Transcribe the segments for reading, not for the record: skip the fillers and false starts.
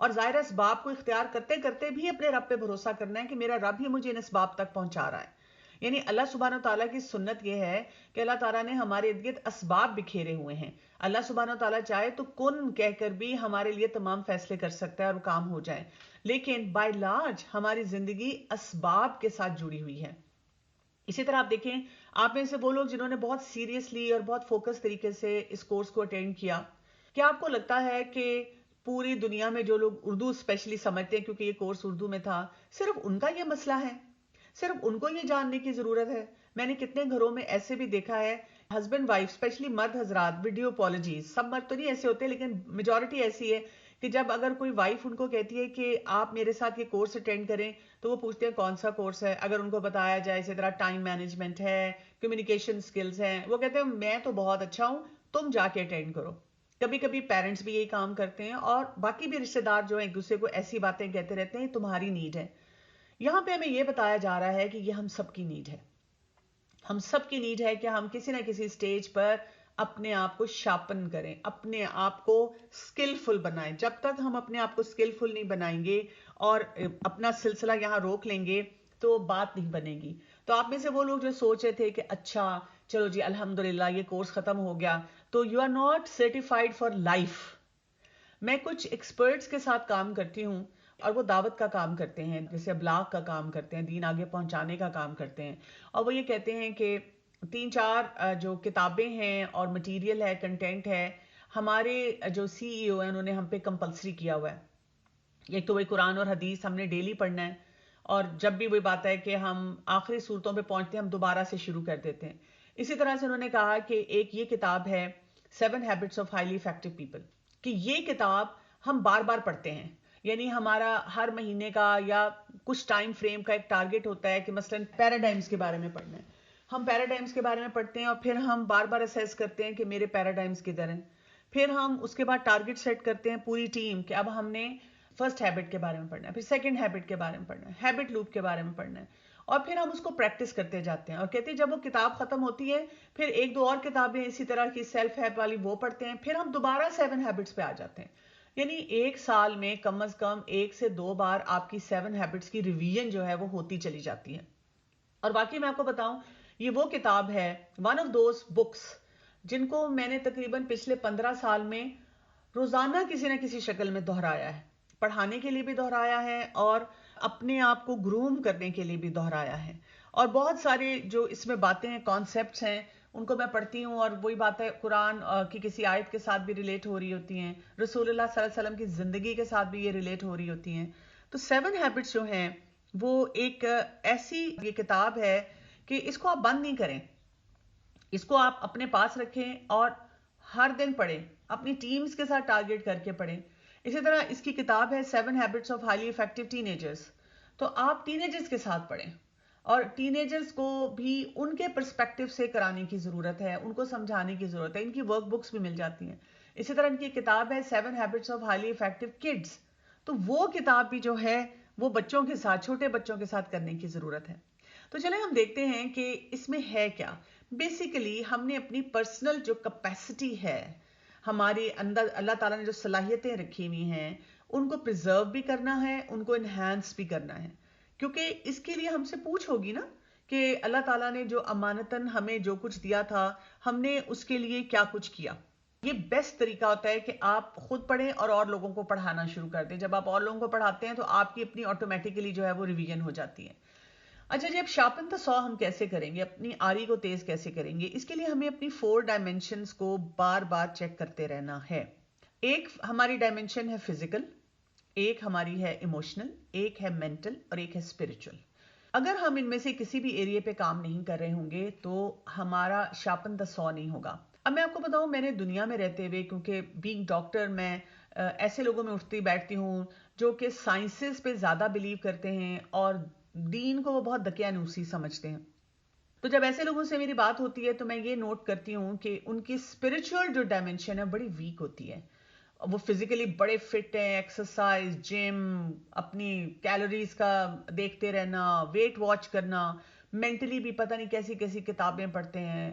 اور ظاہر اسباب کو اختیار کرتے کرتے بھی اپنے رب پہ بھروسہ کرنا ہے کہ میرا رب ہی مجھے ان اسباب تک پہنچا رہا ہے. یعنی اللہ سبحانہ تعالیٰ کی سنت یہ ہے کہ اللہ تعالیٰ نے ہمارے ارد گرد اسباب بکھیرے ہوئے ہیں. اللہ سبحانہ تعالیٰ چاہے تو کن کہہ کر بھی ہمارے لیے تمام فیصلے کر سکتا ہے اور وہ کام ہو جائے, لیکن بائی لارج ہماری زندگی اسباب کے ساتھ جڑی ہوئی ہے. اسی طرح آپ دیکھیں, آپ میں سے وہ لوگ جنہوں نے بہت سیریسلی اور بہت فوکس طریقے سے اس کورس کو اٹینڈ کیا, کیا آپ کو لگتا ہے کہ پوری دنیا میں جو لوگ اردو اسپیشلی سمجھتے ہیں کیونکہ یہ کورس اردو میں تھا, صرف ان کا یہ مسئلہ ہے, صرف ان کو یہ جاننے کی ضرورت ہے؟ میں نے کتنے گھروں میں ایسے بھی دیکھا ہے, ہسبینڈ وائف اسپیشلی مرد حضرات, ویڈیو اپالوجیز, سب مرد تو نہیں ایسے ہوتے لیکن میجورٹی ایسی ہے کہ جب اگر کوئی وائف ان کو کہتی ہے کہ آپ میرے ساتھ یہ کورس اٹینڈ کریں تو وہ پوچھتے ہیں کون سا کورس ہے. اگر ان کو بتایا جائے اسی طرح ٹائم مینجمنٹ ہے, کمیونیکیشن سکلز ہیں, وہ کہتے ہیں میں تو بہت اچھا ہوں, تم جا کے اٹینڈ کرو. کبھی کبھی پیرنٹس بھی یہی کام کرتے ہیں اور باقی بھی رشتے دار جو ہیں ایک دوسرے کو ایسی باتیں کہتے رہتے ہیں تمہاری نیڈ ہے. یہاں پہ ہمیں یہ بتایا جا رہا ہے کہ یہ ہم سب کی نیڈ ہے. ہم سب کی نیڈ ہے کہ ہم کسی نہ کسی سٹیج پر اپنے آپ کو شارپن کریں, اپنے آپ کو سکلفل بنائیں. جب تک ہم اپنے آپ کو سکلفل نہیں بنائیں گے اور اپنا سلسلہ یہاں روک لیں گے تو بات نہیں بنے گی. تو آپ میں سے وہ لوگ جو سوچ رہے تھے کہ اچھا چلو جی الحمدللہ یہ کورس ختم ہو گیا, تو you are not certified for life. میں کچھ ایکسپرٹس کے ساتھ کام کرتی ہوں اور وہ دعوت کا کام کرتے ہیں, جیسے ابلاغ کا کام کرتے ہیں, دین آگے پہنچانے کا کام کرتے ہیں. اور وہ یہ کہتے ہیں کہ 3-4 جو کتابیں ہیں اور مٹیریل ہے, کنٹینٹ ہے, ہمارے جو CEO ہیں انہوں نے ہم پہ کمپلسری کیا ہوا ہے. ایک تو وہی قرآن اور حدیث ہم نے ڈیلی پڑھنا ہے, اور جب بھی وہی بات ہے کہ ہم آخری صورتوں پہ پہنچتے ہیں ہم دوبارہ سے شروع کر دیتے ہیں. اسی طرح سے انہوں نے کہا کہ ایک یہ کتاب ہے 7 Habits of Highly Effective People, کہ یہ کتاب ہم بار بار پڑھتے ہیں. یعنی ہمارا ہر مہینے کا یا کچھ ٹائم فریم کا ایک ٹارگٹ ہوتا ہے کہ مثلا پیراڈائمز کے بارے میں پڑھنا ہے. ہم پیراڈائمز کے بارے میں پڑھتے ہیں اور پھر ہم بار بار اسیس کرتے ہیں کہ میرے پیراڈائمز کدھر ہیں. پھر ہم اس کے بعد ٹارگٹ سیٹ کرتے ہیں پوری ٹیم کہ اب ہم نے فرسٹ ہیبٹ کے بارے میں پڑھنا ہے, پھر سیکنڈ ہیبٹ کے بارے میں پڑھنا ہے, ہیبٹ لوپ کے بارے میں پڑھنا ہے, اور پھر ہم اس کو پریکٹس کرتے جاتے ہیں. اور کہتے ہیں جب وہ کتاب ختم ہوتی ہے پھر 1-2 اور کتابیں اسی طرح کی سیلف ہیلپ والی وہ پڑھتے ہیں, پھر ہم دوبارہ 7 ہیبٹس پہ آ جاتے ہیں. یعنی ایک سال میں کم از کم 1 سے 2 بار آپ کی 7 ہیبٹس کی ریویژن جو ہے وہ ہوتی چلی جاتی ہے. اور واقعی میں آپ کو بتاؤں یہ وہ کتاب ہے, ون آف دوز بکس جن کو میں نے تقریباً پچھلے 15 سال میں روزانہ کسی نہ کسی شکل میں دہرایا ہے. پڑھانے کے لیے بھی دہرایا ہے اور اپنے آپ کو گروم کرنے کے لیے بھی دہرایا ہے. اور بہت سارے جو اس میں باتیں ہیں, کانسیپٹس ہیں, ان کو میں پڑھتی ہوں اور وہی بات ہے قرآن کی کسی آیت کے ساتھ بھی ریلیٹ ہو رہی ہوتی ہیں, رسول اللہ صلی اللہ علیہ وسلم کی زندگی کے ساتھ بھی یہ ریلیٹ ہو رہی ہوتی ہیں. تو 7 ہیبٹس جو ہیں وہ ایک ایسی یہ کتاب ہے کہ اس کو آپ بند نہیں کریں, اس کو آپ اپنے پاس رکھیں اور ہر دن پڑھیں, اپنی ٹیمز کے ساتھ ٹارگٹ کر کے پڑھیں. اسی طرح اس کی کتاب ہے 7 Habits of Highly Effective Teenagers, تو آپ ٹینیجرز کے ساتھ پڑھیں اور ٹینیجرز کو بھی ان کے پرسپیکٹیو سے کرانے کی ضرورت ہے, ان کو سمجھانے کی ضرورت ہے. ان کی ورک بکس بھی مل جاتی ہیں. اسی طرح ان کی کتاب ہے 7 Habits of Highly Effective Kids, تو وہ کتاب بھی جو ہے وہ بچوں کے ساتھ, چھوٹے بچوں کے ساتھ کرنے کی ضرورت ہے. تو چلیں ہم دیکھتے ہیں کہ اس میں ہے کیا. بیسیکلی ہم نے اپنی پرسنل جو کیپیسٹی ہے ہمارے اندر, اللہ تعالیٰ نے جو صلاحیتیں رکھی ہوئی ہیں ان کو پریزرو بھی کرنا ہے, ان کو انہینس بھی کرنا ہے. کیونکہ اس کے لیے ہم سے پوچھ ہوگی نا کہ اللہ تعالیٰ نے جو امانتاً ہمیں جو کچھ دیا تھا ہم نے اس کے لیے کیا کچھ کیا. یہ بیسٹ طریقہ ہوتا ہے کہ آپ خود پڑھیں اور لوگوں کو پڑھانا شروع کر دیں. جب آپ اور لوگوں کو پڑھاتے ہیں تو آپ کی اپنی آٹومیٹیکلی جو ہے وہ ریویژن ہو جاتی ہے. اچھا جی, اب شارپن دا سو ہم کیسے کریں گے, اپنی آری کو تیز کیسے کریں گے؟ اس کے لیے ہمیں اپنی 4 ڈائمینشنز کو بار بار چیک کرتے رہنا ہے. ایک ہماری ڈائمینشن ہے فزیکل, ایک ہماری ہے ایموشنل, ایک ہے مینٹل اور ایک ہے اسپرچل. اگر ہم ان میں سے کسی بھی ایریا پہ کام نہیں کر رہے ہوں گے تو ہمارا شارپن دا سو نہیں ہوگا. اب میں آپ کو بتاؤں, میں نے دنیا میں رہتے ہوئے, کیونکہ بینگ ڈاکٹر میں ایسے لوگوں میں اٹھتی بیٹھتی ہوں جو کہ سائنسز پہ زیادہ بلیو کرتے ہیں اور دین کو وہ بہت دقیانوسی سمجھتے ہیں. تو جب ایسے لوگوں سے میری بات ہوتی ہے تو میں یہ نوٹ کرتی ہوں کہ ان کی اسپرچل جو ڈائمینشن ہے بڑی ویک ہوتی ہے. وہ فزیکلی بڑے فٹ ہیں, ایکسرسائز, جم, اپنی کیلوریز کا دیکھتے رہنا, ویٹ واچ کرنا, مینٹلی بھی پتہ نہیں کیسی کیسی کتابیں پڑھتے ہیں,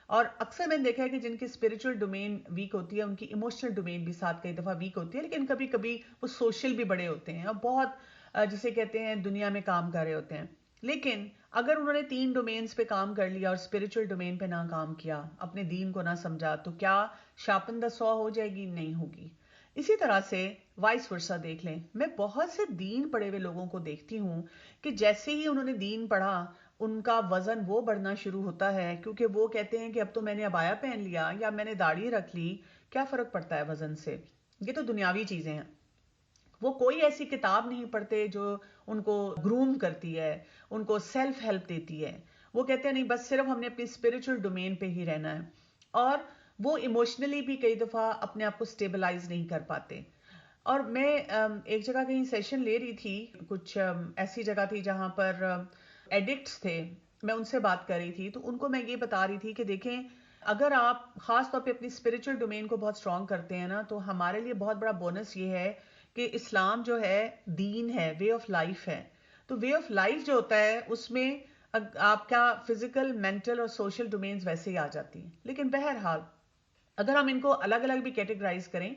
اور اکثر میں نے دیکھا ہے کہ جن کی اسپرچل ڈومین ویک ہوتی ہے ان کی ایموشنل ڈومین بھی ساتھ کئی دفعہ ویک ہوتی ہے، لیکن کبھی کبھی وہ سوشل بھی بڑے ہوتے ہیں اور بہت جسے کہتے ہیں دنیا میں کام کر رہے ہوتے ہیں. لیکن اگر انہوں نے 3 ڈومینز پہ کام کر لیا اور اسپرچل ڈومین پہ نہ کام کیا، اپنے دین کو نہ سمجھا، تو کیا شارپن دا سو ہو جائے گی؟ نہیں ہوگی. اسی طرح سے وائس ورسا دیکھ لیں. میں بہت سے دین پڑھے ہوئے لوگوں کو دیکھتی ہوں کہ جیسے ہی انہوں نے دین پڑھا ان کا وزن وہ بڑھنا شروع ہوتا ہے، کیونکہ وہ کہتے ہیں کہ اب تو میں نے عبایا پہن لیا یا میں نے داڑھی رکھ لی، کیا فرق پڑتا ہے وزن سے، یہ تو دنیاوی چیزیں ہیں. وہ کوئی ایسی کتاب نہیں پڑھتے جو ان کو گروم کرتی ہے، ان کو سیلف ہیلپ دیتی ہے. وہ کہتے ہیں نہیں، بس صرف ہم نے اپنی اسپرچل ڈومین پہ ہی رہنا ہے. اور وہ ایموشنلی بھی کئی دفعہ اپنے آپ کو سٹیبلائز نہیں کر پاتے. اور میں ایک جگہ کہیں سیشن لے رہی تھی، کچھ ایسی جگہ تھی جہاں پر ایڈکٹس تھے، میں ان سے بات کر رہی تھی، تو ان کو میں یہ بتا رہی تھی کہ دیکھیں اگر آپ خاص طور پہ اپنی اسپرچل ڈومین کو بہت اسٹرانگ کرتے ہیں نا، تو ہمارے لیے بہت بڑا بونس یہ ہے کہ اسلام جو ہے دین ہے، وے آف لائف ہے. تو وے آف لائف جو ہوتا ہے اس میں آپ کا فزیکل، مینٹل اور سوشل ڈومینز ویسے ہی آ جاتی ہیں. لیکن بہرحال اگر ہم ان کو الگ الگ بھی کیٹیگرائز کریں،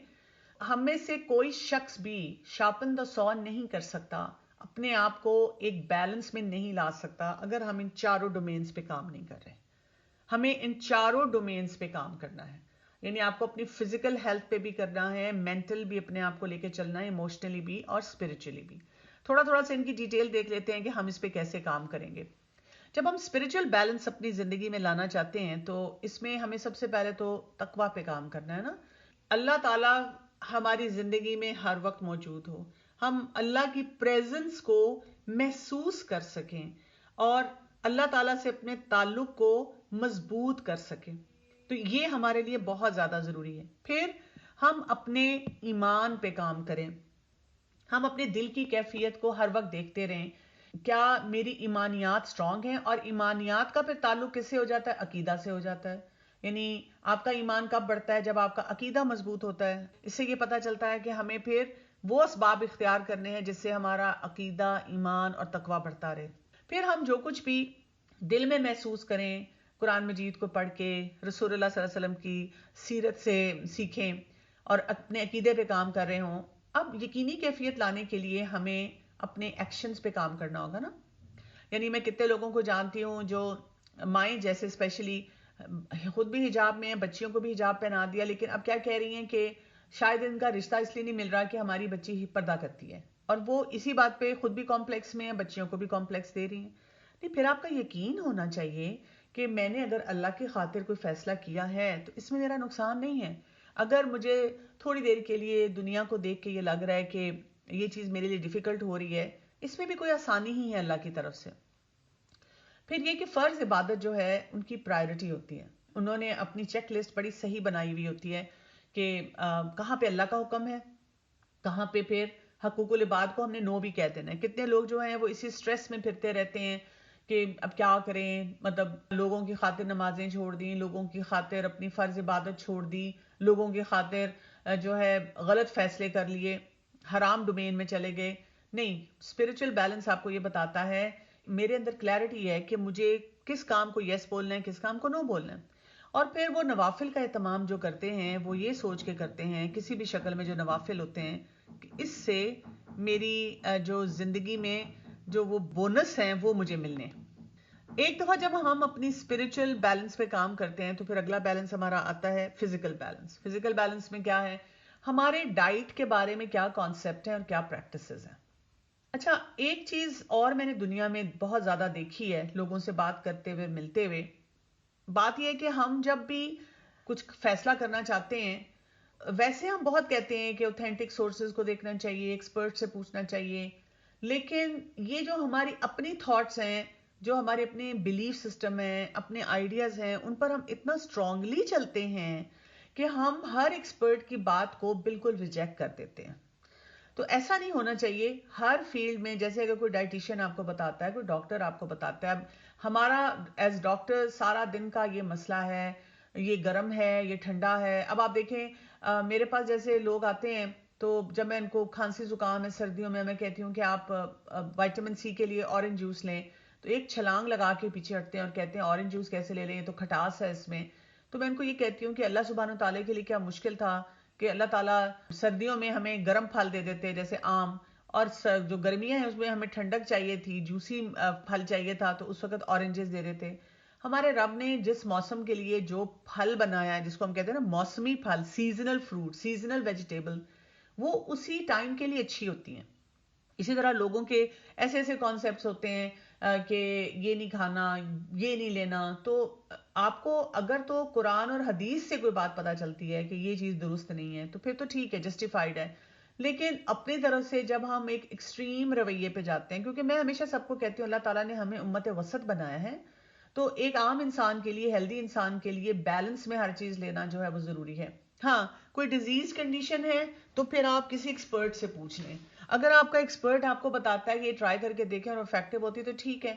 ہم میں سے کوئی شخص بھی شارپن دا سو نہیں کر سکتا، اپنے آپ کو ایک بیلنس میں نہیں لا سکتا اگر ہم ان چاروں ڈومینز پہ کام نہیں کر رہے. ہمیں ان چاروں ڈومینز پہ کام کرنا ہے. یعنی آپ کو اپنی فزیکل ہیلتھ پہ بھی کرنا ہے، مینٹل بھی اپنے آپ کو لے کے چلنا ہے، ایموشنلی بھی اور اسپرچولی بھی. تھوڑا تھوڑا سا ان کی ڈیٹیل دیکھ لیتے ہیں کہ ہم اس پہ کیسے کام کریں گے. جب ہم اسپرچل بیلنس اپنی زندگی میں لانا چاہتے ہیں تو اس میں ہمیں سب سے پہلے تو تقویٰ پہ کام کرنا ہے نا. اللہ تعالیٰ ہماری زندگی میں ہر وقت موجود ہو، ہم اللہ کی پریزنس کو محسوس کر سکیں اور اللہ تعالیٰ سے اپنے تعلق کو مضبوط کر سکیں. تو یہ ہمارے لیے بہت زیادہ ضروری ہے. پھر ہم اپنے ایمان پہ کام کریں، ہم اپنے دل کی کیفیت کو ہر وقت دیکھتے رہیں، کیا میری ایمانیات سٹرونگ ہیں. اور ایمانیات کا پھر تعلق کس سے ہو جاتا ہے؟ عقیدہ سے ہو جاتا ہے. یعنی آپ کا ایمان کب بڑھتا ہے؟ جب آپ کا عقیدہ مضبوط ہوتا ہے. اس سے یہ پتہ چلتا ہے کہ ہمیں پھر وہ اسباب اختیار کرنے ہیں جس سے ہمارا عقیدہ، ایمان اور تقویٰ بڑھتا رہے. پھر ہم جو کچھ بھی دل میں محسوس کریں، قرآن مجید کو پڑھ کے، رسول اللہ صلی اللہ علیہ وسلم کی سیرت سے سیکھیں اور اپنے عقیدے پہ کام کر رہے ہوں. اب یقینی کیفیت لانے کے لیے ہمیں اپنے ایکشنز پہ کام کرنا ہوگا نا. یعنی میں کتنے لوگوں کو جانتی ہوں جو مائیں جیسے اسپیشلی خود بھی حجاب میں ہیں، بچیوں کو بھی حجاب پہنا دیا، لیکن اب کیا کہہ رہی ہیں کہ شاید ان کا رشتہ اس لیے نہیں مل رہا کہ ہماری بچی ہی پردہ کرتی ہے. اور وہ اسی بات پہ خود بھی کمپلیکس میں ہیں، بچیوں کو بھی کمپلیکس دے رہی ہیں. نہیں، پھر آپ کا یقین ہونا چاہیے کہ میں نے اگر اللہ کی خاطر کوئی فیصلہ کیا ہے تو اس میں میرا نقصان نہیں ہے. اگر مجھے تھوڑی دیر کے لیے دنیا کو دیکھ کے یہ لگ رہا ہے کہ یہ چیز میرے لیے ڈیفیکلٹ ہو رہی ہے، اس میں بھی کوئی آسانی ہی ہے اللہ کی طرف سے. پھر یہ کہ فرض عبادت جو ہے ان کی پرائیورٹی ہوتی ہے. انہوں نے اپنی چیک لسٹ بڑی صحیح بنائی ہوئی ہوتی ہے کہ کہاں پہ اللہ کا حکم ہے، کہاں پہ پھر حقوق العباد کو ہم نے نو بھی کہہ دینا ہے. کتنے لوگ جو ہیں وہ اسی سٹریس میں پھرتے رہتے ہیں کہ اب کیا کریں، مطلب لوگوں کی خاطر نمازیں چھوڑ دیں، لوگوں کی خاطر اپنی فرض عبادت چھوڑ دی، لوگوں کی خاطر جو ہے غلط فیصلے کر لیے، حرام ڈومین میں چلے گئے. نہیں، اسپرچل بیلنس آپ کو یہ بتاتا ہے، میرے اندر کلیئرٹی ہے کہ مجھے کس کام کو یس بولنا ہے، کس کام کو نو بولنا ہے. اور پھر وہ نوافل کا اہتمام جو کرتے ہیں وہ یہ سوچ کے کرتے ہیں کسی بھی شکل میں جو نوافل ہوتے ہیں کہ اس سے میری جو زندگی میں جو وہ بونس ہیں وہ مجھے ملنے. ایک دفعہ جب ہم اپنی اسپرچل بیلنس پہ کام کرتے ہیں تو پھر اگلا بیلنس ہمارا آتا ہے فزیکل بیلنس. فزیکل بیلنس میں کیا ہے؟ ہمارے ڈائٹ کے بارے میں کیا کانسیپٹ ہیں اور کیا پریکٹسز ہیں. اچھا، ایک چیز اور میں نے دنیا میں بہت زیادہ دیکھی ہے لوگوں سے بات کرتے ہوئے، ملتے ہوئے. بات یہ ہے کہ ہم جب بھی کچھ فیصلہ کرنا چاہتے ہیں، ویسے ہم بہت کہتے ہیں کہ اوتھینٹک سورسز کو دیکھنا چاہیے، ایکسپرٹ سے پوچھنا چاہیے، لیکن یہ جو ہماری اپنی تھاٹس ہیں، جو ہمارے اپنے بلیف سسٹم ہیں، اپنے آئیڈیاز ہیں، ان پر ہم اتنا اسٹرانگلی چلتے ہیں کہ ہم ہر ایکسپرٹ کی بات کو بالکل ریجیکٹ کر دیتے ہیں. تو ایسا نہیں ہونا چاہیے. ہر فیلڈ میں جیسے اگر کوئی ڈائٹیشین آپ کو بتاتا ہے، کوئی ڈاکٹر آپ کو بتاتا ہے، اب ہمارا ایز ڈاکٹر سارا دن کا یہ مسئلہ ہے، یہ گرم ہے، یہ ٹھنڈا ہے. اب آپ دیکھیں میرے پاس جیسے لوگ آتے ہیں تو جب میں ان کو کھانسی زکام ہے سردیوں میں کہتی ہوں کہ آپ وائٹامن سی کے لیے اورنج جوس لیں، تو ایک چھلانگ لگا کے پیچھے ہٹتے ہیں اور کہتے ہیں اورنج جوس کیسے لے لیں، یہ تو کھٹاس ہے اس میں. تو میں ان کو یہ کہتی ہوں کہ اللہ سبحانہ و تعالیٰ کے لیے کیا مشکل تھا کہ اللہ تعالیٰ سردیوں میں ہمیں گرم پھل دے دیتے جیسے آم، اور جو گرمیاں ہیں اس میں ہمیں ٹھنڈک چاہیے تھی، جوسی پھل چاہیے تھا، تو اس وقت اورنجز دے دیتے. ہمارے رب نے جس موسم کے لیے جو پھل بنایا ہے، جس کو ہم کہتے ہیں نا موسمی پھل، سیزنل فروٹ، سیزنل ویجیٹیبل، وہ اسی ٹائم کے لیے اچھی ہوتی ہیں. اسی طرح لوگوں کے ایسے ایسے کانسیپٹس ہوتے ہیں کہ یہ نہیں کھانا، یہ نہیں لینا. تو آپ کو اگر تو قرآن اور حدیث سے کوئی بات پتہ چلتی ہے کہ یہ چیز درست نہیں ہے تو پھر تو ٹھیک ہے، جسٹیفائیڈ ہے. لیکن اپنی طرف سے جب ہم ایک ایکسٹریم رویے پہ جاتے ہیں، کیونکہ میں ہمیشہ سب کو کہتی ہوں اللہ تعالیٰ نے ہمیں امت وسط بنایا ہے، تو ایک عام انسان کے لیے، ہیلدی انسان کے لیے بیلنس میں ہر چیز لینا جو ہے وہ ضروری ہے. ہاں کوئی ڈیزیز کنڈیشن ہے تو پھر آپ کسی ایکسپرٹ سے پوچھ لیں. اگر آپ کا ایکسپرٹ آپ کو بتاتا ہے کہ یہ ٹرائی کر کے دیکھیں اور افیکٹو ہوتی ہے تو ٹھیک ہے.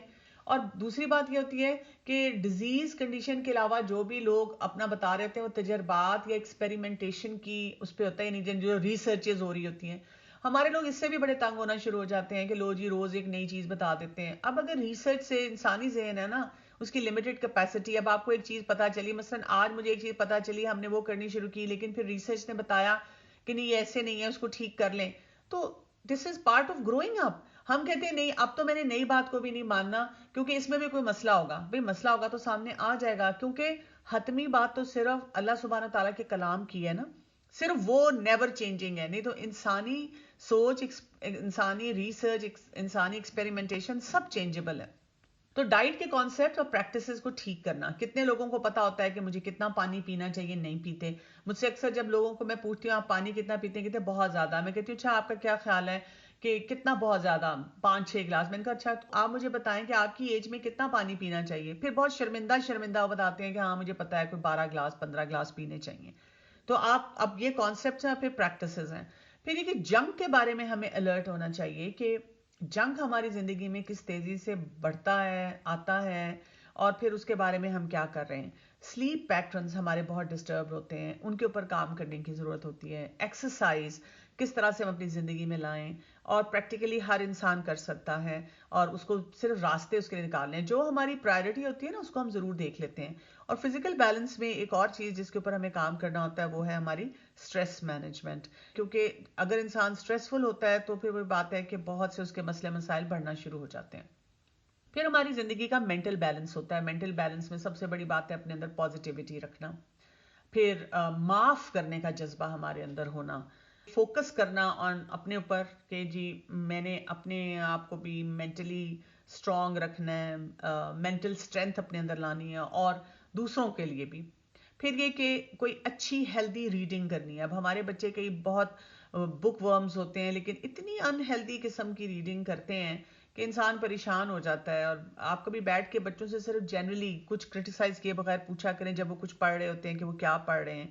اور دوسری بات یہ ہوتی ہے کہ ڈیزیز کنڈیشن کے علاوہ جو بھی لوگ اپنا بتا رہے ہوتے ہیں وہ تجربات یا ایکسپیریمنٹیشن کی اس پہ ہوتا ہی نہیں، جو ریسرچز ہو رہی ہوتی ہیں. ہمارے لوگ اس سے بھی بڑے تنگ ہونا شروع ہو جاتے ہیں کہ لو جی روز ایک نئی چیز بتا دیتے ہیں. اب اگر ریسرچ سے انسانی ذہن ہے نا، اس کی لمیٹڈ کیپیسٹی، اب آپ کو ایک چیز پتا چلی، مثلا آج مجھے ایک چیز پتا چلی، ہم نے وہ کرنی شروع کی، لیکن پھر ریسرچ نے بتایا کہ نہیں یہ ایسے نہیں ہے، اس کو ٹھیک کر لیں. تو this is part of growing up. ہم کہتے ہیں نہیں اب تو میں نے نئی بات کو بھی نہیں ماننا کیونکہ اس میں بھی کوئی مسئلہ ہوگا. بھئی مسئلہ ہوگا تو سامنے آ جائے گا، کیونکہ حتمی بات تو صرف اللہ سبحانہ تعالیٰ کے کلام کی ہے نا، صرف وہ نیور چینجنگ ہے. نہیں تو انسانی سوچ، انسانی ریسرچ، انسانی ایکسپیریمنٹیشن سب چینجبل ہے. تو ڈائٹ کے کانسیپٹ اور پریکٹسز کو ٹھیک کرنا. کتنے لوگوں کو پتا ہوتا ہے کہ مجھے کتنا پانی پینا چاہیے، نہیں پیتے. مجھ سے اکثر جب لوگوں کو میں پوچھتی ہوں آپ پانی کتنا پیتے ہیں، کہتے ہیں بہت زیادہ. میں کہتی ہوں اچھا آپ کا کیا خیال ہے کہ کتنا بہت زیادہ؟ 5-6 گلاس. میں نے کہا اچھا آپ مجھے بتائیں کہ آپ کی ایج میں کتنا پانی پینا چاہیے. پھر بہت شرمندہ بتاتے ہیں کہ ہاں مجھے پتا ہے کوئی 12 گلاس 15 گلاس پینے چاہیے. تو آپ اب یہ کانسیپٹس ہیں، پھر پریکٹسز ہیں. پھر یہ کہ جنک کے بارے میں ہمیں الرٹ ہونا چاہیے کہ جنک ہماری زندگی میں کس تیزی سے بڑھتا ہے، آتا ہے، اور پھر اس کے بارے میں ہم کیا کر رہے ہیں. سلیپ پیٹرنز ہمارے بہت ڈسٹرب ہوتے ہیں، ان کے اوپر کام کرنے کی ضرورت ہوتی ہے. ایکسرسائز کس طرح سے ہم اپنی زندگی میں لائیں، اور پریکٹیکلی ہر انسان کر سکتا ہے، اور اس کو صرف راستے اس کے لیے نکالنے ہیں. جو ہماری پرائرٹی ہوتی ہے نا اس کو ہم ضرور دیکھ لیتے ہیں. اور فزیکل بیلنس میں ایک اور چیز جس کے اوپر ہمیں کام کرنا ہوتا ہے وہ ہے ہماری سٹریس مینجمنٹ. کیونکہ اگر انسان سٹریسفل ہوتا ہے تو پھر وہ بات ہے کہ بہت سے اس کے مسئلے مسائل بڑھنا شروع ہو جاتے ہیں. پھر ہماری زندگی کا مینٹل بیلنس ہوتا ہے. مینٹل بیلنس میں سب سے بڑی بات ہے اپنے اندر پازیٹیوٹی رکھنا. پھر معاف کرنے کا جذبہ ہمارے اندر ہونا. فوکس کرنا آن اپنے اوپر کہ جی میں نے اپنے آپ کو بھی مینٹلی اسٹرانگ رکھنا ہے، مینٹل اسٹرینتھ اپنے اندر لانی ہے، اور دوسروں کے لیے بھی. پھر یہ کہ کوئی اچھی ہیلدی ریڈنگ کرنی ہے. اب ہمارے بچے کئی بہت بک ورمز ہوتے ہیں لیکن اتنی انہیلدی قسم کی ریڈنگ کرتے ہیں کہ انسان پریشان ہو جاتا ہے. اور آپ کبھی بیٹھ کے بچوں سے صرف جنرلی کچھ کرٹیسائز کیے بغیر پوچھا کریں جب وہ کچھ پڑھ رہے ہوتے ہیں کہ وہ کیا پڑھ رہے ہیں،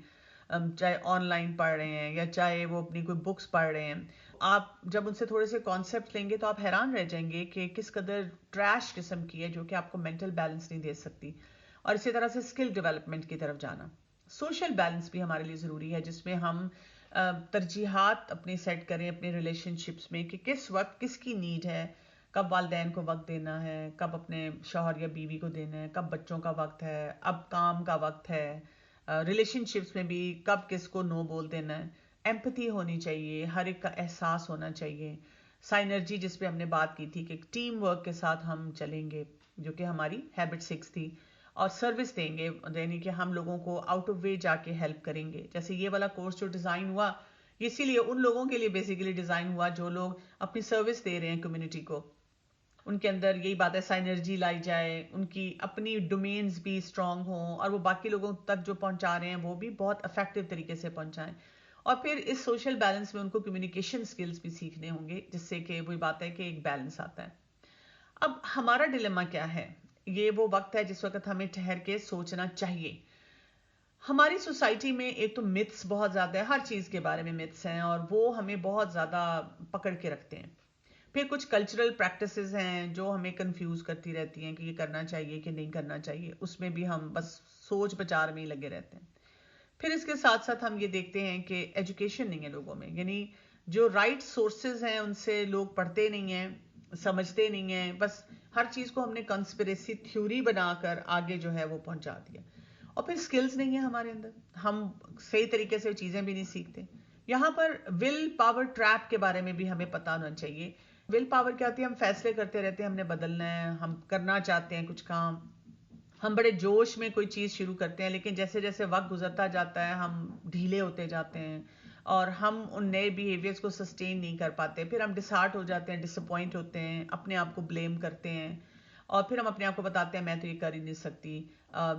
چاہے آن لائن پڑھ رہے ہیں یا چاہے وہ اپنی کوئی بکس پڑھ رہے ہیں. آپ جب ان سے تھوڑے سے کانسیپٹ لیں گے تو آپ حیران رہ جائیں گے کہ کس قدر ٹریش قسم کی ہے جو کہ آپ کو مینٹل بیلنس نہیں دے سکتی. اور اسی طرح سے اسکل ڈیولپمنٹ کی طرف جانا. سوشل بیلنس بھی ہمارے لیے ضروری ہے جس میں ہم ترجیحات اپنے سیٹ کریں اپنے ریلیشن شپس میں کہ کس وقت کس کی نیڈ ہے، کب والدین کو وقت دینا ہے، کب اپنے شوہر یا بیوی کو دینا ہے، کب بچوں کا وقت ہے، اب کام کا وقت ہے. ریلیشن شپس میں بھی کب کس کو نو بول دینا ہے. ایمپتھی ہونی چاہیے، ہر ایک کا احساس ہونا چاہیے. سائنرجی جس پہ ہم نے بات کی تھی کہ ٹیم ورک کے ساتھ ہم چلیں گے جو کہ ہماری ہیبٹ 6 تھی. اور سروس دیں گے، یعنی کہ ہم لوگوں کو آؤٹ آف وے جا کے ہیلپ کریں گے. جیسے یہ والا کورس جو ڈیزائن ہوا اسی لیے ان لوگوں کے لیے بیسیکلی ڈیزائن ہوا جو لوگ اپنی سروس دے رہے ہیں کمیونٹی کو. ان کے اندر یہی بات ہے سائنرجی لائی جائے، ان کی اپنی ڈومینز بھی اسٹرانگ ہوں اور وہ باقی لوگوں تک جو پہنچا رہے ہیں وہ بھی بہت افیکٹو طریقے سے پہنچائیں. اور پھر اس سوشل بیلنس میں ان کو کمیونیکیشن سکلز بھی سیکھنے ہوں گے جس سے کہ وہی بات ہے کہ ایک بیلنس آتا ہے. اب ہمارا ڈیلیما کیا ہے؟ یہ وہ وقت ہے جس وقت ہمیں ٹھہر کے سوچنا چاہیے. ہماری سوسائٹی میں ایک تو متس بہت زیادہ ہے، ہر چیز کے بارے میں متس ہیں اور وہ ہمیں بہت زیادہ پکڑ کے رکھتے ہیں. پھر کچھ کلچرل پریکٹسز ہیں جو ہمیں کنفیوز کرتی رہتی ہیں کہ یہ کرنا چاہیے کہ نہیں کرنا چاہیے، اس میں بھی ہم بس سوچ بچار میں ہی لگے رہتے ہیں. پھر اس کے ساتھ ساتھ ہم یہ دیکھتے ہیں کہ ایجوکیشن نہیں ہے لوگوں میں، یعنی جو رائٹ سورسز ہیں ان سے لوگ پڑھتے نہیں ہیں، سمجھتے نہیں ہیں، بس ہر چیز کو ہم نے کنسپریسی تھیوری بنا کر آگے جو ہے وہ پہنچا دیا. اور پھر سکلز نہیں ہے ہمارے اندر, ہم صحیح طریقے سے چیزیں بھی نہیں سیکھتے. یہاں پر ول پاور ٹریپ کے بارے میں بھی ہمیں پتہ ہونا چاہیے. ول پاور کیا ہوتی ہے؟ ہم فیصلے کرتے رہتے ہیں, ہم نے بدلنا ہے, ہم کرنا چاہتے ہیں کچھ کام, ہم بڑے جوش میں کوئی چیز شروع کرتے ہیں, لیکن جیسے جیسے وقت گزرتا جاتا ہے ہم ڈھیلے ہوتے جاتے ہیں اور ہم ان نئے بیہیویئرس کو سسٹین نہیں کر پاتے. پھر ہم ڈسہارٹ ہو جاتے ہیں, ڈس اپوائنٹ ہوتے ہیں, اپنے آپ کو بلیم کرتے ہیں اور پھر ہم اپنے آپ کو بتاتے ہیں میں تو یہ کر ہی نہیں سکتی.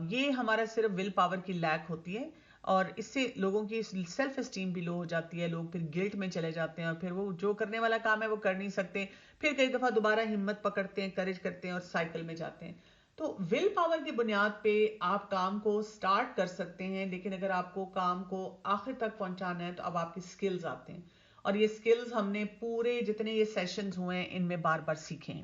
یہ ہمارا صرف ول پاور کی لیک ہوتی ہے اور اس سے لوگوں کی سیلف اسٹیم بھی لو ہو جاتی ہے. لوگ پھر گلٹ میں چلے جاتے ہیں اور پھر وہ جو کرنے والا کام ہے وہ کر نہیں سکتے. پھر کئی دفعہ دوبارہ ہمت پکڑتے ہیں, کریج کرتے ہیں اور سائیکل میں جاتے ہیں. تو ول پاور کی بنیاد پہ آپ کام کو سٹارٹ کر سکتے ہیں, لیکن اگر آپ کو کام کو آخر تک پہنچانا ہے تو اب آپ کی سکلز آتے ہیں, اور یہ سکلز ہم نے پورے جتنے یہ سیشنز ہوئے ہیں ان میں بار بار سیکھے ہیں.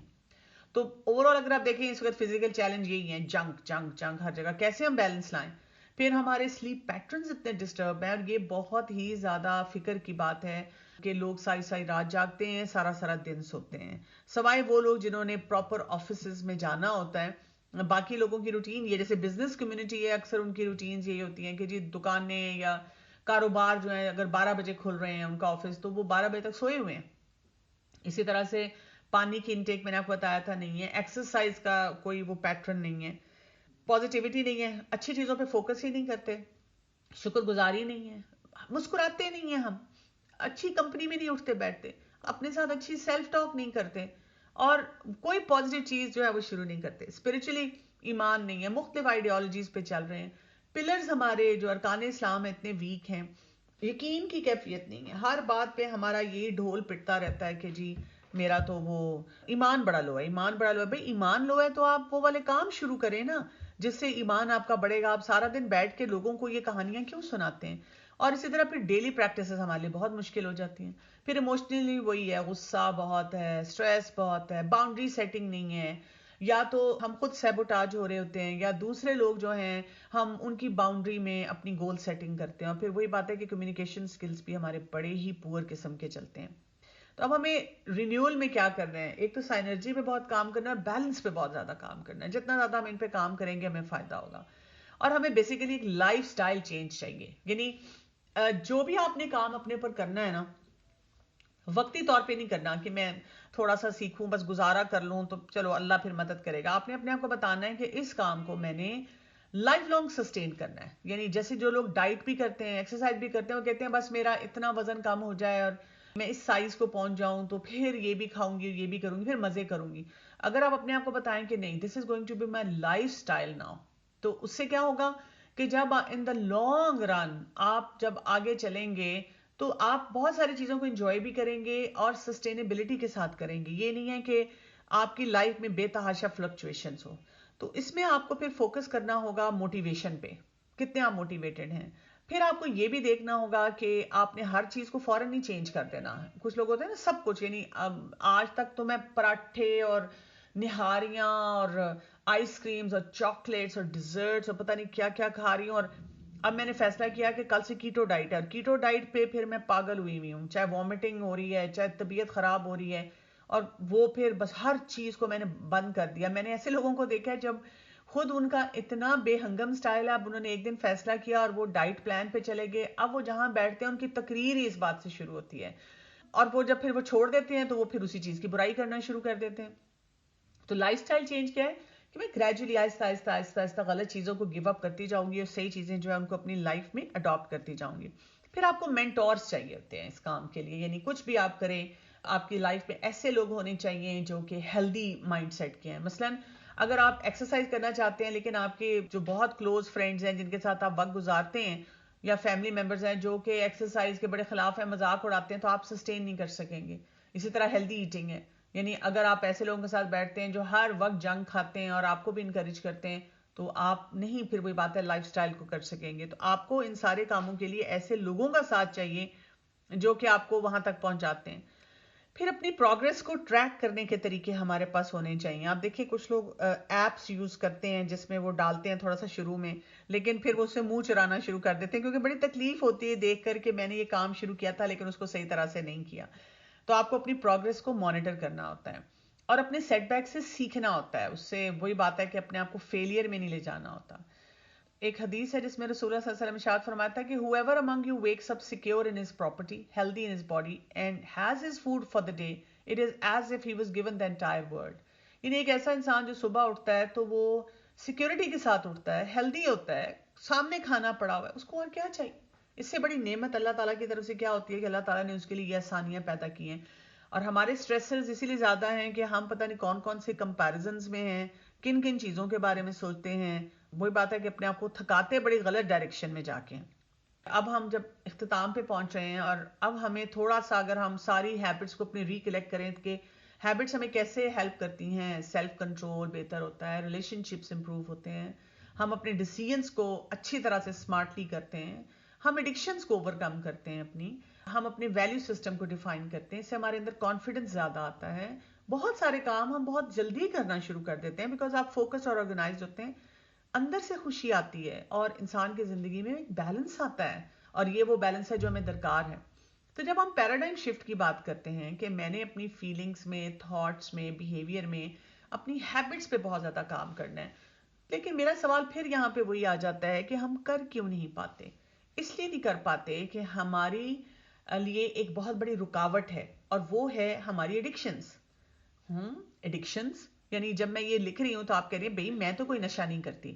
تو اوور آل اگر آپ دیکھیں اس وقت فزیکل چیلنج یہی ہے, جنک جنک جنک ہر جگہ. کیسے ہم بیلنس لائیں؟ پھر ہمارے سلیپ پیٹرنز اتنے ڈسٹرب ہیں, اور یہ بہت ہی زیادہ فکر کی بات ہے کہ لوگ ساری ساری رات جاگتے ہیں, سارا سارا دن سوتے ہیں, سوائے وہ لوگ جنہوں نے پراپر آفیسز میں جانا ہوتا ہے. باقی لوگوں کی روٹین یہ, جیسے بزنس کمیونٹی ہے, اکثر ان کی روٹینز یہی ہوتی ہیں کہ جی دکانیں یا کاروبار جو ہے اگر 12 بجے کھل رہے ہیں ان کا آفس, تو وہ 12 بجے تک سوئے ہوئے ہیں. اسی طرح سے پانی کی انٹیک میں نے آپ کو بتایا تھا نہیں ہے, ایکسرسائز کا کوئی وہ پیٹرن نہیں ہے, پازیٹیوٹی نہیں ہے, اچھی چیزوں پہ فوکس ہی نہیں کرتے, شکر گزاری نہیں ہے, مسکراتے نہیں ہیں, ہم اچھی کمپنی میں نہیں اٹھتے بیٹھتے, اپنے ساتھ اچھی سیلف ٹاک نہیں کرتے, اور کوئی پازیٹیو چیز جو ہے وہ شروع نہیں کرتے. اسپرچولی ایمان نہیں ہے, مختلف آئیڈیالوجیز پہ چل رہے ہیں. پلرز ہمارے جو ارکان اسلام ہے اتنے ویک ہیں, یقین کی کیفیت نہیں ہے, ہر بات پہ ہمارا یہ ڈھول پٹتا رہتا ہے کہ جی میرا تو وہ ایمان بڑا لو ہے, ایمان بڑا لو ہے. بھائی ایمان لو ہے تو آپ وہ والے کام شروع کریں نا جس سے ایمان آپ کا بڑھے گا. آپ سارا دن بیٹھ کے لوگوں کو یہ کہانیاں کیوں سناتے ہیں؟ اور اسی طرح پھر ڈیلی پریکٹسز ہمارے لیے بہت مشکل ہو جاتی ہیں. پھر ایموشنلی وہی ہے, غصہ بہت ہے, سٹریس بہت ہے, باؤنڈری سیٹنگ نہیں ہے, یا تو ہم خود سیبوٹاج ہو رہے ہوتے ہیں یا دوسرے لوگ جو ہیں ہم ان کی باؤنڈری میں اپنی گول سیٹنگ کرتے ہیں. اور پھر وہی بات ہے کہ کمیونیکیشن سکلز بھی ہمارے بڑے ہی پور قسم کے چلتے ہیں. تو اب ہمیں رینیول میں کیا کرنا ہے؟ ایک تو سائنرجی پہ بہت کام کرنا ہے, بیلنس پہ بہت زیادہ کام کرنا ہے. جتنا زیادہ ہم ان پہ کام کریں گے ہمیں فائدہ ہوگا. اور ہمیں بیسیکلی ایک لائف سٹائل چینج چاہیے. یعنی جو بھی آپ نے کام اپنے اوپر کرنا ہے نا, وقتی طور پہ نہیں کرنا کہ میں تھوڑا سا سیکھوں بس گزارا کر لوں تو چلو اللہ پھر مدد کرے گا. آپ نے اپنے آپ کو بتانا ہے کہ اس کام کو میں نے لائف لانگ سسٹین کرنا ہے. یعنی جیسے جو لوگ ڈائٹ بھی کرتے ہیں, ایکسرسائز بھی کرتے ہیں, وہ کہتے ہیں بس میرا اتنا وزن کم ہو جائے اور میں اس سائز کو پہنچ جاؤں تو پھر یہ بھی کھاؤں گی, یہ بھی کروں گی, پھر مزے کروں گی. اگر آپ اپنے آپ کو بتائیں کہ نہیں, this is going to be my life style now, تو اس سے کیا ہوگا کہ جب ان دا لانگ رن آپ جب آگے چلیں گے تو آپ بہت ساری چیزوں کو انجوائے بھی کریں گے اور سسٹینیبلٹی کے ساتھ کریں گے. یہ نہیں ہے کہ آپ کی لائف میں بے تحاشا فلکچویشنز ہو. تو اس میں آپ کو پھر فوکس کرنا ہوگا موٹیویشن پہ, کتنے آپ موٹیویٹڈ ہیں. پھر آپ کو یہ بھی دیکھنا ہوگا کہ آپ نے ہر چیز کو فوراً نہیں چینج کر دینا. کچھ لوگ ہوتے ہیں نا سب کچھ, یعنی آج تک تو میں پراٹھے اور نہاریاں اور آئس کریمز اور چاکلیٹس اور ڈیزرٹس اور پتہ نہیں کیا کیا کھا رہی ہوں, اور اب میں نے فیصلہ کیا کہ کل سے کیٹو ڈائٹ ہے, اور کیٹو ڈائٹ پہ پھر میں پاگل ہوئی ہوں, چاہے وامٹنگ ہو رہی ہے, چاہے طبیعت خراب ہو رہی ہے, اور وہ پھر بس ہر چیز کو میں نے بند کر دیا. میں نے ایسے لوگوں کو دیکھا ہے جب خود ان کا اتنا بے ہنگم سٹائل ہے, اب انہوں نے ایک دن فیصلہ کیا اور وہ ڈائٹ پلان پہ چلے گئے. اب وہ جہاں بیٹھتے ہیں ان کی تقریر ہی اس بات سے شروع ہوتی ہے, اور وہ جب پھر وہ چھوڑ دیتے ہیں تو وہ پھر اسی چیز کی برائی کرنا شروع کر دیتے ہیں. تو لائف سٹائل چینج کیا ہے کہ میں گریجولی آہستہ آہستہ آہستہ آہستہ غلط چیزوں کو گیو اپ کرتی جاؤں گی اور صحیح چیزیں جو ہے ان کو اپنی لائف میں اڈاپٹ کرتی جاؤں گی. پھر آپ کو مینٹورز چاہیے ہوتے ہیں اس کام کے لیے. یعنی کچھ بھی آپ کریں آپ کی لائف میں ایسے لوگ ہونے چاہیے جو کہ ہیلدی مائنڈ سیٹ کے ہیں. مثلاً اگر آپ ایکسرسائز کرنا چاہتے ہیں لیکن آپ کے جو بہت کلوز فرینڈز ہیں جن کے ساتھ آپ وقت گزارتے ہیں, یا فیملی ممبرز ہیں جو کہ ایکسرسائز کے بڑے خلاف ہیں, مذاق اڑاتے ہیں, تو آپ سسٹین نہیں کر سکیں گے. اسی طرح ہیلدی ایٹنگ ہے. یعنی اگر آپ ایسے لوگوں کے ساتھ بیٹھتے ہیں جو ہر وقت جنک کھاتے ہیں اور آپ کو بھی انکریج کرتے ہیں, تو آپ نہیں پھر وہی بات ہے لائف سٹائل کو کر سکیں گے. تو آپ کو ان سارے کاموں کے لیے ایسے لوگوں کا ساتھ چاہیے جو کہ آپ کو وہاں تک پہنچاتے ہیں. پھر اپنی پروگرس کو ٹریک کرنے کے طریقے ہمارے پاس ہونے چاہیے. آپ دیکھیں کچھ لوگ ایپس یوز کرتے ہیں جس میں وہ ڈالتے ہیں تھوڑا سا شروع میں, لیکن پھر وہ اس سے منہ چرانا شروع کر دیتے ہیں کیونکہ بڑی تکلیف ہوتی ہے دیکھ کر کہ میں نے یہ کام شروع کیا تھا لیکن اس کو صحیح طرح سے نہیں کیا. تو آپ کو اپنی پروگرس کو مانیٹر کرنا ہوتا ہے. اور اپنے سیٹ بیک سے سیکھنا ہوتا ہے. اس سے وہی بات ہے کہ اپنے آپ کو فیلئر میں نہیں لے جانا ہوتا. ایک حدیث ہے جس میں رسول اللہ صلی اللہ علیہ وسلم ارشاد فرمایا تھا کہ whoever among you wakes up secure in his property, healthy in his body and has his food for the day, it is as if he was given the entire world. یعنی ایک ایسا انسان جو صبح اٹھتا ہے تو وہ سیکیورٹی کے ساتھ اٹھتا ہے, ہیلدی ہوتا ہے, سامنے کھانا پڑا ہوا ہے, اس کو اور کیا چاہیے؟ اس سے بڑی نعمت اللہ تعالیٰ کی طرف سے کیا ہوتی ہے کہ اللہ تعالیٰ نے اس کے لیے یہ آسانیاں پیدا کی ہیں. اور ہمارے سٹریسرز اسی لیے زیادہ ہیں کہ ہم پتہ نہیں کون کون سے کمپیریزنز میں ہیں, کن کن چیزوں کے بارے میں سوچتے ہیں. وہی بات ہے کہ اپنے آپ کو تھکاتے بڑی غلط ڈائریکشن میں جا کے. اب ہم جب اختتام پہ پہنچ رہے ہیں اور اب ہمیں تھوڑا سا اگر ہم ساری ہیبٹس کو اپنی ریکلیکٹ کریں کہ ہیبٹس ہمیں کیسے ہیلپ کرتی ہیں, سیلف کنٹرول بہتر ہوتا ہے, ریلیشن شپس امپروو ہوتے ہیں, ہم اپنے ڈیسیژنس کو اچھی طرح سے اسمارٹلی کرتے ہیں, ہم ایڈکشنز کو اوور کم کرتے ہیں اپنی, ہم اپنے ویلیو سسٹم کو ڈیفائن کرتے ہیں, اس سے ہمارے اندر کانفیڈنس زیادہ آتا ہے, بہت سارے کام ہم بہت جلدی کرنا شروع کر دیتے ہیں بیکاز آپ فوکس اور آرگنائزڈ ہوتے ہیں, اندر سے خوشی آتی ہے اور انسان کی زندگی میں ایک بیلنس آتا ہے, اور یہ وہ بیلنس ہے جو ہمیں درکار ہے. تو جب ہم پیراڈائم شفٹ کی بات کرتے ہیں کہ میں نے اپنی فیلنگز میں, تھاٹس میں, بیہیویئر میں, اپنی ہیبٹس پہ بہت زیادہ کام کرنا ہے, لیکن میرا سوال پھر یہاں پہ وہی آ جاتا ہے کہ ہم کر کیوں نہیں پاتے؟ اس لیے نہیں کر پاتے کہ ہماری لیے ایک بہت بڑی رکاوٹ ہے, اور وہ ہے ہماری ایڈکشنز. ایڈکشنز یعنی جب میں یہ لکھ رہی ہوں تو آپ کہہ رہی ہیں بھئی میں تو کوئی نشہ نہیں کرتی,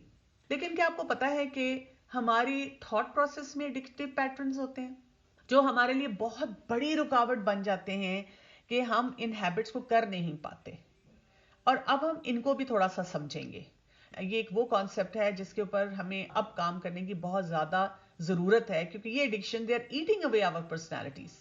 لیکن کیا آپ کو پتا ہے کہ ہماری تھاٹ پروسیس میں ایڈکٹیو پیٹرنز ہوتے ہیں جو ہمارے لیے بہت بڑی رکاوٹ بن جاتے ہیں کہ ہم ان ہیبٹس کو کر نہیں پاتے. اور اب ہم ان کو بھی تھوڑا سا سمجھیں گے. یہ ایک وہ کانسیپٹ ہے جس کے اوپر ہمیں اب کام کرنے کی بہت زیادہ ضرورت ہے, کیونکہ یہ addiction they are eating away our personalities.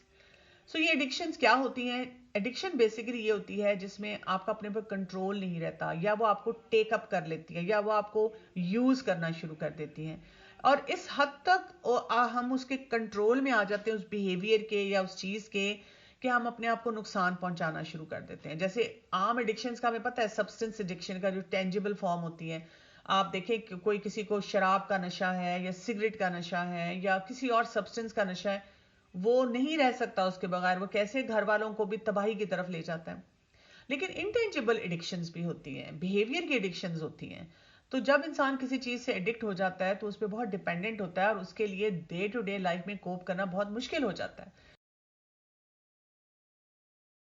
So یہ ایڈکشنز کیا ہوتی ہیں؟ ایڈکشن بیسیکلی یہ ہوتی ہے جس میں آپ کا اپنے پر کنٹرول نہیں رہتا, یا وہ آپ کو ٹیک اپ کر لیتی ہے, یا وہ آپ کو یوز کرنا شروع کر دیتی ہیں, اور اس حد تک ہم اس کے کنٹرول میں آ جاتے ہیں اس بیہیویئر کے یا اس چیز کے کہ ہم اپنے آپ کو نقصان پہنچانا شروع کر دیتے ہیں. جیسے عام ایڈکشنز کا ہمیں پتہ ہے, سبسٹنس ایڈکشن کا جو ٹینجیبل فارم ہوتی ہے, آپ دیکھیں کہ کوئی کسی کو شراب کا نشہ ہے یا سگریٹ کا نشہ ہے یا کسی اور سبسٹنس کا نشہ ہے, وہ نہیں رہ سکتا اس کے بغیر, وہ کیسے گھر والوں کو بھی تباہی کی طرف لے جاتا ہے. لیکن انٹینجیبل ایڈکشنز بھی ہوتی ہیں, بیہیویئر کی ایڈکشنز ہوتی ہیں. تو جب انسان کسی چیز سے ایڈکٹ ہو جاتا ہے تو اس پہ بہت ڈیپینڈنٹ ہوتا ہے, اور اس کے لیے ڈے ٹو ڈے لائف میں کوپ کرنا بہت مشکل ہو جاتا ہے.